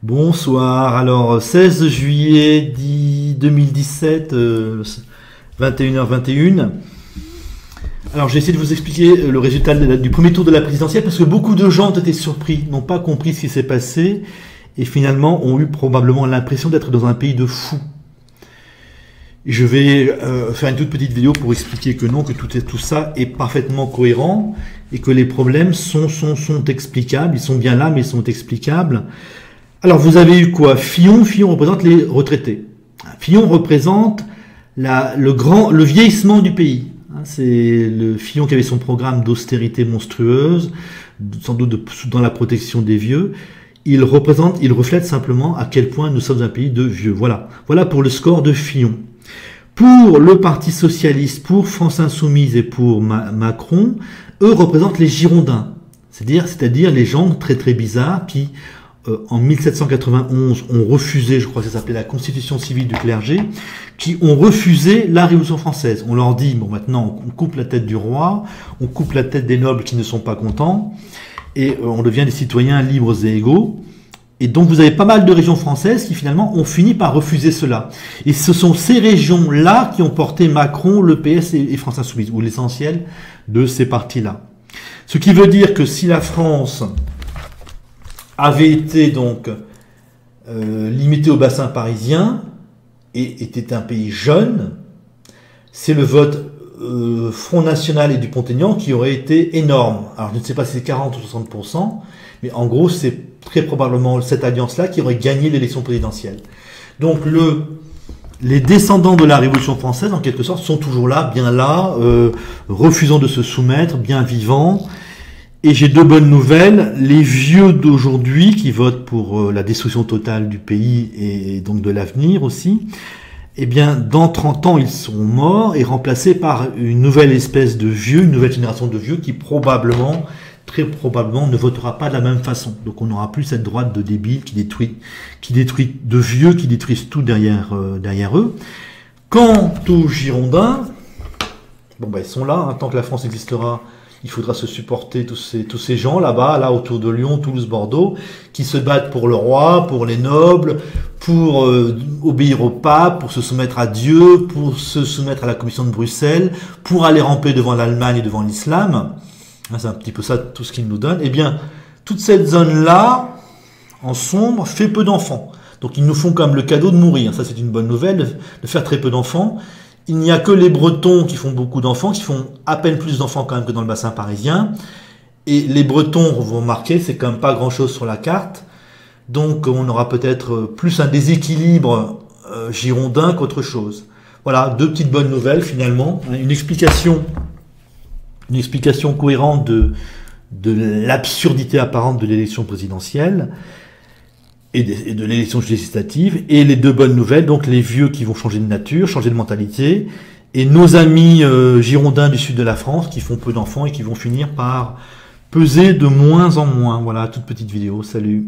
Bonsoir, alors 16 juillet 2017, 21h21. Alors j'ai essayé de vous expliquer le résultat du premier tour de la présidentielle parce que beaucoup de gens ont été surpris, n'ont pas compris ce qui s'est passé et finalement ont eu probablement l'impression d'être dans un pays de fous. Je vais faire une toute petite vidéo pour expliquer que non, que tout ça est parfaitement cohérent et que les problèmes sont explicables, ils sont bien là mais ils sont explicables. Alors vous avez eu quoi? Fillon représente les retraités. Fillon représente le vieillissement du pays. C'est le Fillon qui avait son programme d'austérité monstrueuse, sans doute dans la protection des vieux. Il reflète simplement à quel point nous sommes un pays de vieux. Voilà pour le score de Fillon. Pour le Parti Socialiste, pour France Insoumise et pour Macron, eux représentent les Girondins. C'est-à-dire les gens très très bizarres qui, en 1791, ont refusé, je crois que ça s'appelait la Constitution civile du clergé, qui ont refusé la Révolution française. On leur dit, bon maintenant on coupe la tête du roi, on coupe la tête des nobles qui ne sont pas contents, et on devient des citoyens libres et égaux. Et donc vous avez pas mal de régions françaises qui finalement ont fini par refuser cela. Et ce sont ces régions-là qui ont porté Macron, le PS et France Insoumise, ou l'essentiel de ces partis-là. Ce qui veut dire que si la France avait été donc limitée au bassin parisien et était un pays jeune, c'est le vote Front National et du Dupont-Aignan qui aurait été énorme. Alors je ne sais pas si c'est 40 ou 60%, mais en gros c'est très probablement cette alliance-là qui aurait gagné l'élection présidentielle. Donc les descendants de la Révolution française, en quelque sorte, sont toujours là, bien là, refusant de se soumettre, bien vivants. Et j'ai deux bonnes nouvelles. Les vieux d'aujourd'hui qui votent pour la destruction totale du pays et donc de l'avenir aussi, eh bien, dans 30 ans, ils seront morts et remplacés par une nouvelle espèce de vieux, une nouvelle génération de vieux qui probablement, très probablement, ne votera pas de la même façon. Donc on n'aura plus cette droite de débiles qui détruit de vieux qui détruisent tout derrière eux. Quant aux Girondins, bon ben ils sont là, tant que la France existera, il faudra se supporter tous ces gens là-bas, là autour de Lyon, Toulouse, Bordeaux, qui se battent pour le roi, pour les nobles, pour obéir au pape, pour se soumettre à Dieu, pour se soumettre à la Commission de Bruxelles, pour aller ramper devant l'Allemagne et devant l'islam. C'est un petit peu ça tout ce qu'ils nous donnent. Eh bien, toute cette zone-là, en sombre, fait peu d'enfants. Donc ils nous font comme le cadeau de mourir. Ça c'est une bonne nouvelle, de faire très peu d'enfants. Il n'y a que les Bretons qui font beaucoup d'enfants, qui font à peine plus d'enfants quand même que dans le bassin parisien. Et les Bretons, vous remarquez, c'est quand même pas grand-chose sur la carte. Donc on aura peut-être plus un déséquilibre girondin qu'autre chose. Voilà, deux petites bonnes nouvelles finalement. Une explication cohérente de l'absurdité apparente de l'élection présidentielle et de l'élection législative, et les deux bonnes nouvelles, donc les vieux qui vont changer de nature, changer de mentalité, et nos amis girondins du sud de la France qui font peu d'enfants et qui vont finir par peser de moins en moins. Voilà, toute petite vidéo, salut.